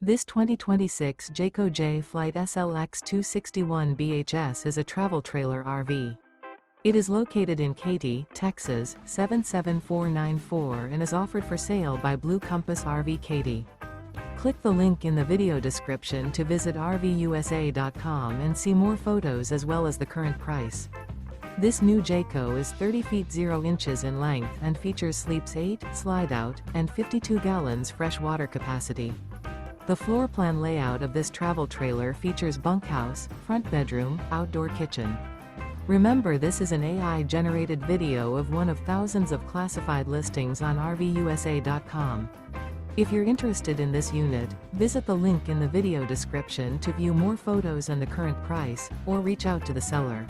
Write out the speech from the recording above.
This 2026 Jayco Jay Flight SLX 261 BHS is a travel trailer RV. It is located in Katy, Texas, 77494 and is offered for sale by Blue Compass RV Katy. Click the link in the video description to visit RVUSA.com and see more photos as well as the current price. This new Jayco is 30 feet 0 inches in length and features sleeps 8, slide-out, and 52 gallons fresh water capacity. The floor plan layout of this travel trailer features bunkhouse, front bedroom, outdoor kitchen. Remember, this is an AI-generated video of one of thousands of classified listings on RVUSA.com. If you're interested in this unit, visit the link in the video description to view more photos and the current price, or reach out to the seller.